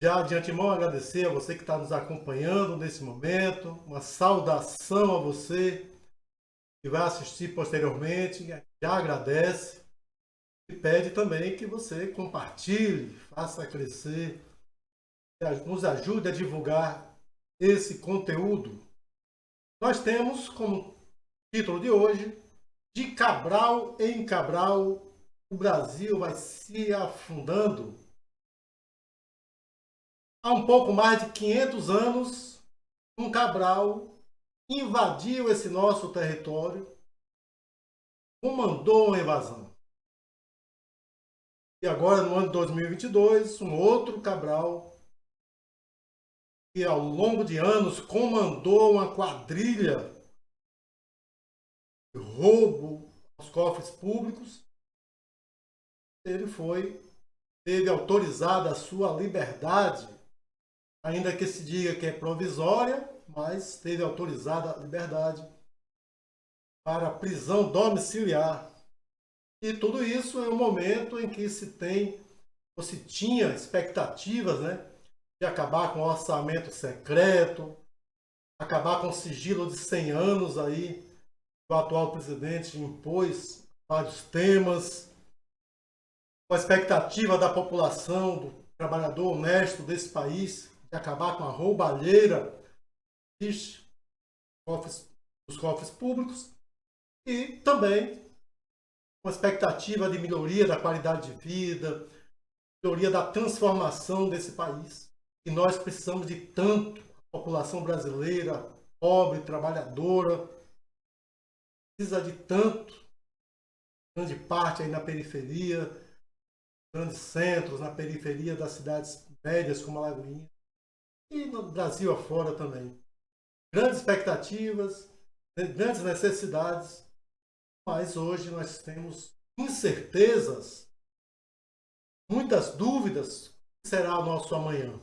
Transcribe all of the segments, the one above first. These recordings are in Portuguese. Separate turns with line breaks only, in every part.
Já de antemão agradecer a você que está nos acompanhando nesse momento, uma saudação a você que vai assistir posteriormente, já agradece e pede também que você compartilhe, faça crescer, nos ajude a divulgar esse conteúdo. Nós temos como título de hoje: De Cabral em Cabral, o Brasil vai se afundando. Há um pouco mais de 500 anos, um Cabral invadiu esse nosso território, comandou uma invasão. E agora, no ano de 2022, um outro Cabral, que ao longo de anos comandou uma quadrilha de roubo aos cofres públicos, teve autorizada a sua liberdade, ainda que se diga que é provisória, mas teve autorizada a liberdade para prisão domiciliar. E tudo isso é um momento em que se tem, ou se tinha expectativas, né, de acabar com o orçamento secreto, acabar com o sigilo de 100 anos aí, que o atual presidente impôs vários temas, com a expectativa da população, do trabalhador honesto desse país, de acabar com a roubalheira dos cofres públicos, e também com a expectativa de melhoria da qualidade de vida, melhoria da transformação desse país. E nós precisamos de tanto, a população brasileira, pobre, trabalhadora, precisa de tanto, grande parte aí na periferia, grandes centros, na periferia das cidades médias como a Lagoinha, e no Brasil afora também. Grandes expectativas, grandes necessidades, mas hoje nós temos incertezas, muitas dúvidas, o que será o nosso amanhã.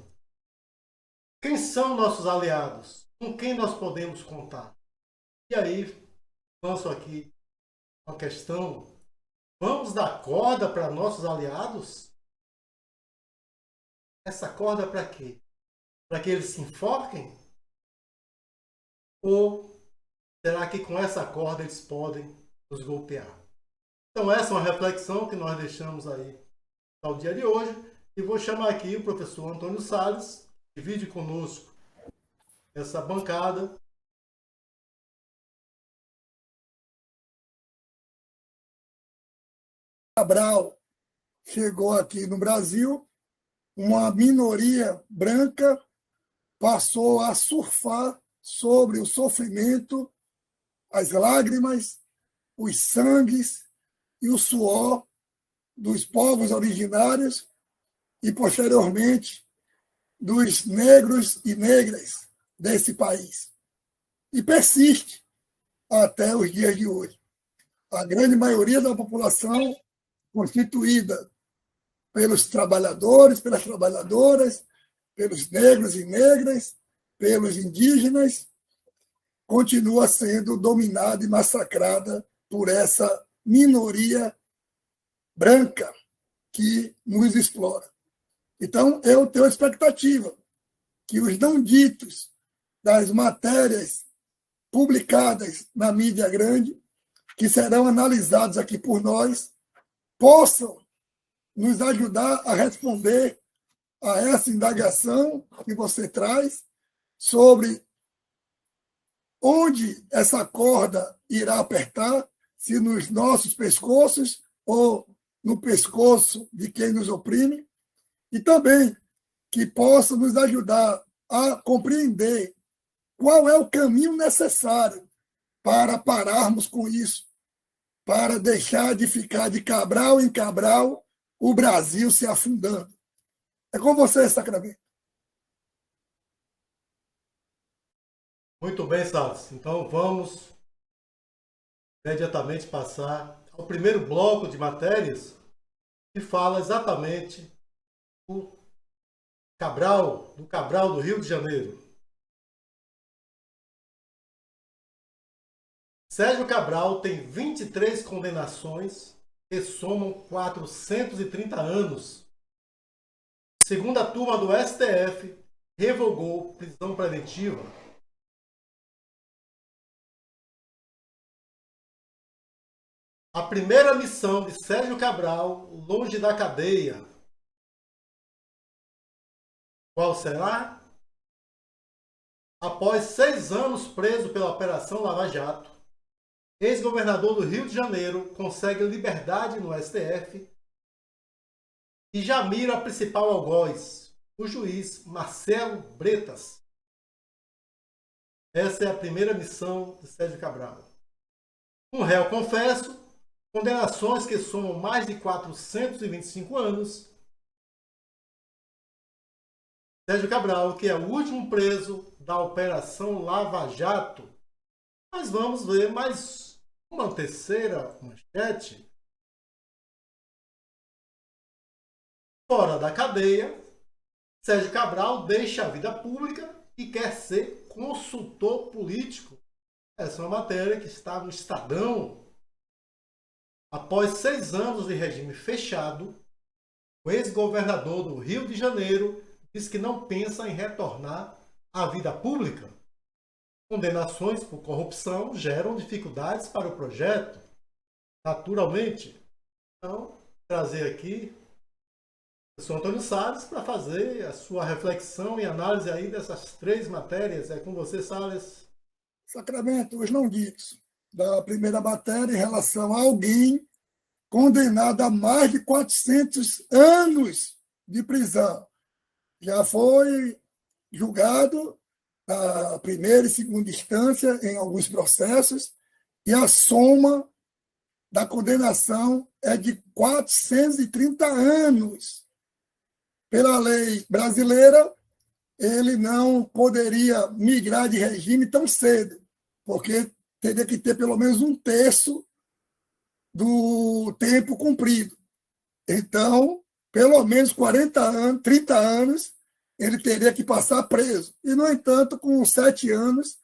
Quem são nossos aliados? Com quem nós podemos contar? E aí, lanço aqui uma questão: vamos dar corda para nossos aliados? Essa corda para quê? Para que eles se enforquem? Ou será que com essa corda eles podem nos golpear? Então essa é uma reflexão que nós deixamos aí ao dia de hoje. E vou chamar aqui o professor Antônio Salles, que divide conosco essa bancada.
Cabral chegou aqui no Brasil, uma minoria branca passou a surfar sobre o sofrimento, as lágrimas, os sangues e o suor dos povos originários e, posteriormente, dos negros e negras desse país. E persiste até os dias de hoje. A grande maioria da população, constituída pelos trabalhadores, pelas trabalhadoras, pelos negros e negras, pelos indígenas, continua sendo dominada e massacrada por essa minoria branca que nos explora. Então, eu tenho a expectativa que os não ditos das matérias publicadas na mídia grande, que serão analisados aqui por nós, possam nos ajudar a responder a essa indagação que você traz sobre onde essa corda irá apertar, se nos nossos pescoços ou no pescoço de quem nos oprime, e também que possa nos ajudar a compreender qual é o caminho necessário para pararmos com isso, para deixar de ficar de Cabral em Cabral o Brasil se afundando. É com você, Sacramento.
Muito bem, Salles. Então vamos imediatamente passar ao primeiro bloco de matérias, que fala exatamente do Cabral do Rio de Janeiro. Sérgio Cabral tem 23 condenações que somam 430 anos de segunda turma do STF revogou prisão preventiva. A primeira missão de Sérgio Cabral longe da cadeia. Qual será? Após 6 anos preso pela Operação Lava Jato, ex-governador do Rio de Janeiro consegue liberdade no STF e já mira a principal algoz, o juiz Marcelo Bretas. Essa é a primeira missão de Sérgio Cabral. Um réu confesso, condenações que somam mais de 425 anos. Sérgio Cabral, que é o último preso da Operação Lava Jato. Mas vamos ver mais uma terceira manchete. Fora da cadeia, Sérgio Cabral deixa a vida pública e quer ser consultor político. Essa é uma matéria que está no Estadão. Após 6 anos de regime fechado, o ex-governador do Rio de Janeiro diz que não pensa em retornar à vida pública. Condenações por corrupção geram dificuldades para o projeto, naturalmente. Então, trazer aqui o professor Antônio Salles para fazer a sua reflexão e análise aí dessas 3 matérias. É com você, Salles.
Sacramento, os não ditos da primeira matéria em relação a alguém condenado a mais de 400 anos de prisão. Já foi julgado a primeira e segunda instância em alguns processos e a soma da condenação é de 430 anos. Pela lei brasileira, ele não poderia migrar de regime tão cedo, porque teria que ter pelo menos 1/3 do tempo cumprido. Então, pelo menos 40 anos, 30 anos, ele teria que passar preso. E, no entanto, com 7 anos,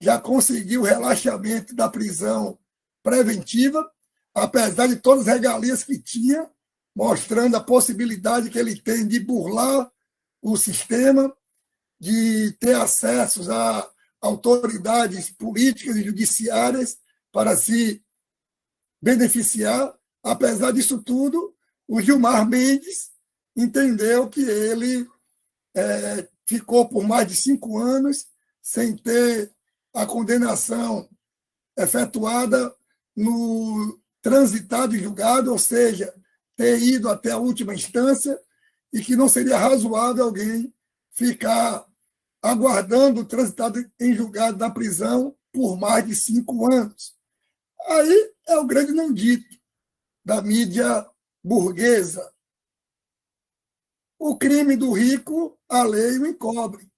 já conseguiu o relaxamento da prisão preventiva, apesar de todas as regalias que tinha, mostrando a possibilidade que ele tem de burlar o sistema, de ter acessos a autoridades políticas e judiciárias para se beneficiar. Apesar disso tudo, o Gilmar Mendes entendeu que ele ficou por mais de 5 anos sem ter a condenação efetuada no transitado e julgado, ou seja, ter ido até a última instância, e que não seria razoável alguém ficar aguardando o transitado em julgado na prisão por mais de 5 anos. Aí é o grande não dito da mídia burguesa. O crime do rico, a lei o encobre.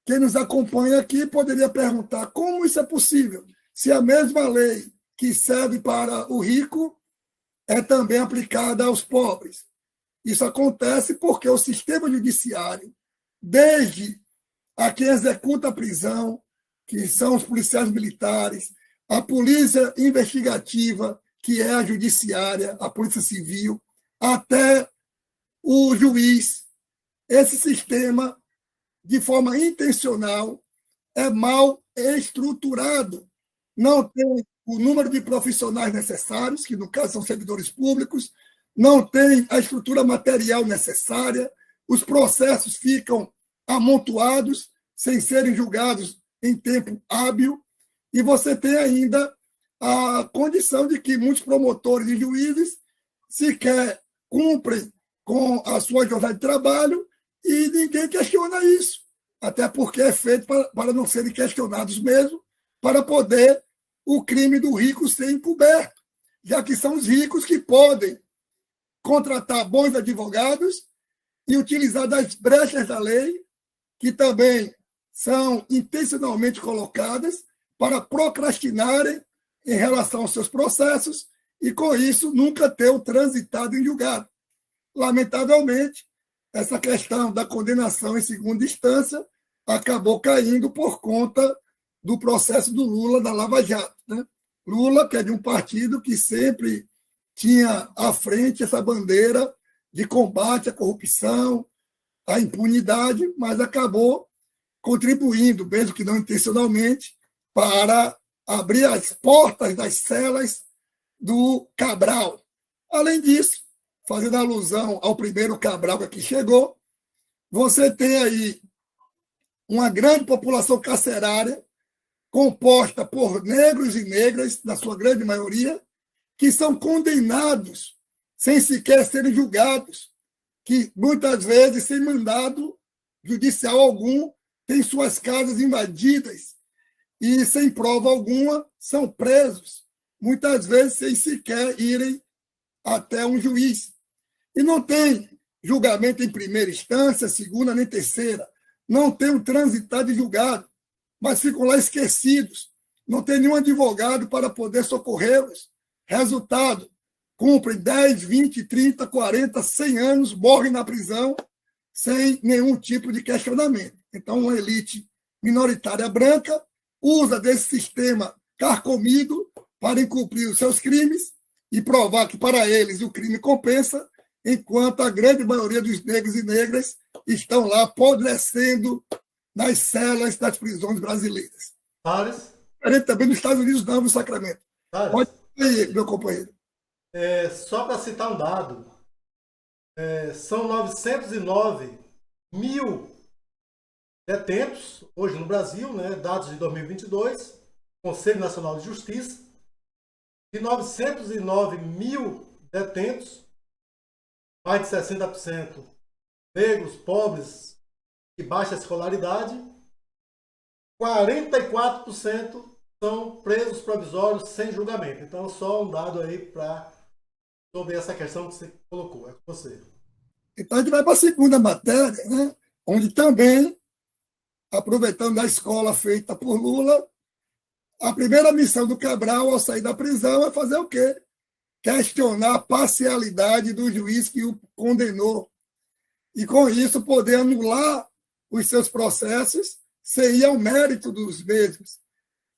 Quem nos acompanha aqui poderia perguntar como isso é possível, se a mesma lei que serve para o rico é também aplicada aos pobres. Isso acontece porque o sistema judiciário, desde a quem executa a prisão, que são os policiais militares, a polícia investigativa, que é a judiciária, a polícia civil, até o juiz, esse sistema, de forma intencional, é mal estruturado. Não tem o número de profissionais necessários, que no caso são servidores públicos, não tem a estrutura material necessária, os processos ficam amontoados, sem serem julgados em tempo hábil, e você tem ainda a condição de que muitos promotores e juízes sequer cumprem com a sua jornada de trabalho e ninguém questiona isso, até porque é feito para não serem questionados mesmo, para poder o crime do rico ser encoberto, já que são os ricos que podem contratar bons advogados e utilizar das brechas da lei, que também são intencionalmente colocadas para procrastinarem em relação aos seus processos e, com isso, nunca ter o transitado em julgado. Lamentavelmente, essa questão da condenação em segunda instância acabou caindo por conta do processo do Lula da Lava Jato, né? Lula, que é de um partido que sempre tinha à frente essa bandeira de combate à corrupção, a impunidade, mas acabou contribuindo, mesmo que não intencionalmente, para abrir as portas das celas do Cabral. Além disso, fazendo alusão ao primeiro Cabral que aqui chegou, você tem aí uma grande população carcerária composta por negros e negras, na sua grande maioria, que são condenados sem sequer serem julgados, que muitas vezes, sem mandado judicial algum, têm suas casas invadidas e, sem prova alguma, são presos, muitas vezes sem sequer irem até um juiz. E não tem julgamento em primeira instância, segunda nem terceira. Não tem um transitado de julgado, mas ficam lá esquecidos. Não tem nenhum advogado para poder socorrê-los. Resultado, cumprem 10, 20, 30, 40, 100 anos, morrem na prisão sem nenhum tipo de questionamento. Então, uma elite minoritária branca usa desse sistema carcomido para encobrir os seus crimes e provar que, para eles, o crime compensa, enquanto a grande maioria dos negros e negras estão lá apodrecendo nas celas das prisões brasileiras.
Thales?
Também nos Estados Unidos, não, no Sacramento.
Thales?
Pode ir, meu companheiro.
Só para citar um dado, são 909 mil detentos hoje no Brasil, né, dados de 2022, Conselho Nacional de Justiça, e 909 mil detentos, mais de 60% negros, pobres e baixa escolaridade, 44% são presos provisórios sem julgamento. Então, só um dado aí sobre essa questão que você colocou. É com você.
Então, a gente vai para a segunda matéria, né, onde também, aproveitando a escola feita por Lula, a primeira missão do Cabral ao sair da prisão é fazer o quê? Questionar a parcialidade do juiz que o condenou. E, com isso, poder anular os seus processos sem ir ao mérito dos mesmos.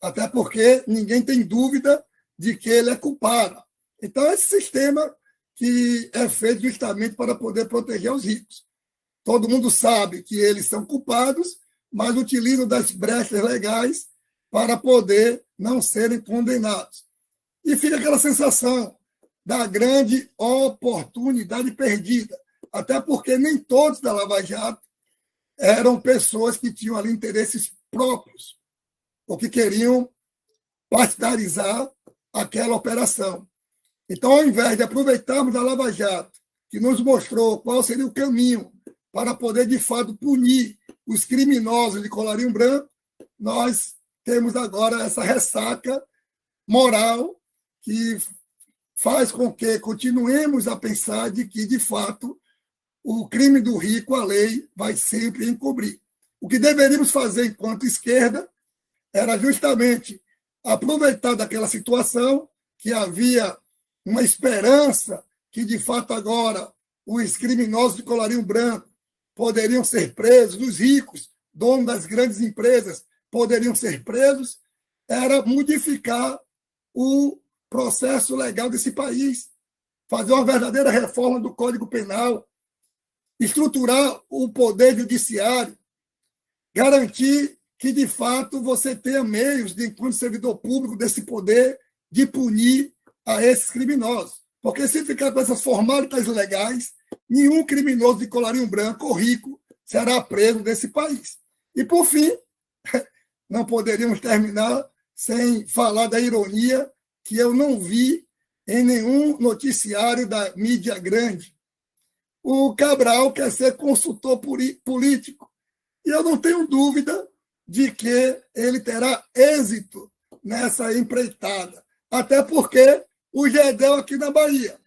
Até porque ninguém tem dúvida de que ele é culpado. Então, esse sistema que é feito justamente para poder proteger os ricos. Todo mundo sabe que eles são culpados, mas utilizam das brechas legais para poder não serem condenados. E fica aquela sensação da grande oportunidade perdida, até porque nem todos da Lava Jato eram pessoas que tinham ali interesses próprios, ou que queriam partidarizar aquela operação. Então, ao invés de aproveitarmos a Lava Jato, que nos mostrou qual seria o caminho para poder, de fato, punir os criminosos de colarinho branco, nós temos agora essa ressaca moral que faz com que continuemos a pensar de que, de fato, o crime do rico, a lei vai sempre encobrir. O que deveríamos fazer enquanto esquerda era justamente aproveitar daquela situação que havia uma esperança que, de fato, agora os criminosos de colarinho branco poderiam ser presos, os ricos, donos das grandes empresas, poderiam ser presos, era modificar o processo legal desse país, fazer uma verdadeira reforma do Código Penal, estruturar o poder judiciário, garantir que, de fato, você tenha meios, de, enquanto servidor público desse poder, de punir a esses criminosos. Porque se ficar com essas formalidades legais, nenhum criminoso de colarinho branco ou rico será preso nesse país. E, por fim, não poderíamos terminar sem falar da ironia que eu não vi em nenhum noticiário da mídia grande. O Cabral quer ser consultor político. E eu não tenho dúvida de que ele terá êxito nessa empreitada. Até porque o Gedel aqui na Bahia,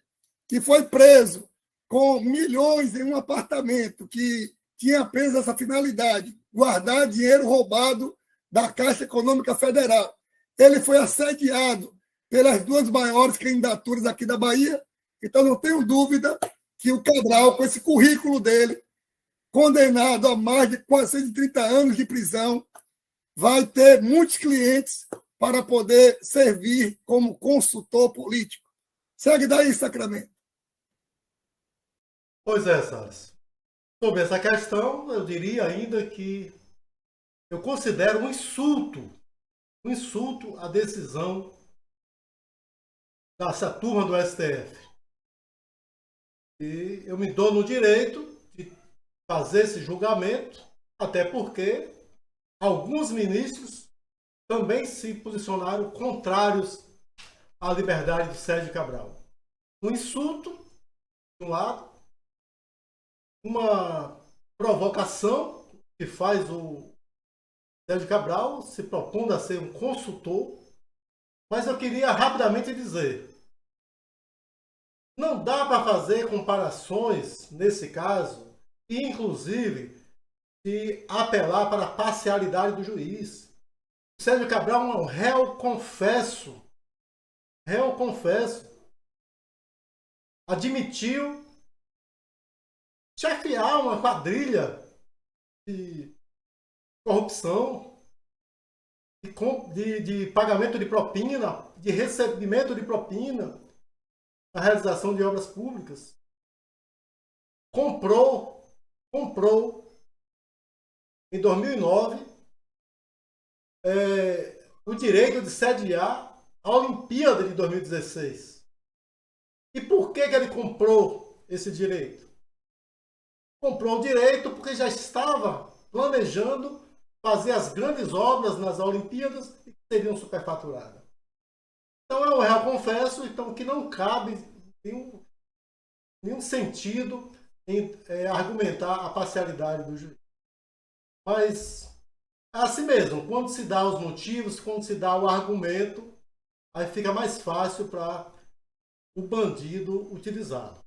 que foi preso com milhões em um apartamento que tinha apenas essa finalidade, guardar dinheiro roubado da Caixa Econômica Federal. Ele foi assediado pelas duas maiores candidaturas aqui da Bahia, então não tenho dúvida que o Cabral, com esse currículo dele, condenado a mais de 430 anos de prisão, vai ter muitos clientes para poder servir como consultor político. Segue daí, Sacramento.
Pois é, Salles. Sobre essa questão, eu diria ainda que eu considero um insulto à decisão dessa turma do STF. E eu me dou no direito de fazer esse julgamento, até porque alguns ministros também se posicionaram contrários à liberdade de Sérgio Cabral. Um insulto, de um lado, uma provocação que faz o Sérgio Cabral se propondo a ser um consultor, mas eu queria rapidamente dizer, não dá para fazer comparações nesse caso, e inclusive de apelar para a parcialidade do juiz. O Sérgio Cabral é um réu confesso, admitiu chefiar uma quadrilha de corrupção, de pagamento de propina, de recebimento de propina na realização de obras públicas. Comprou em 2009 o direito de sediar a Olimpíada de 2016. E por que ele comprou esse direito? Comprou o direito porque já estava planejando fazer as grandes obras nas Olimpíadas e que seriam superfaturadas. Então é um réu confesso, então que não cabe nenhum sentido em argumentar a parcialidade do juiz. Mas é assim mesmo, quando se dá os motivos, quando se dá o argumento, aí fica mais fácil para o bandido utilizá-lo.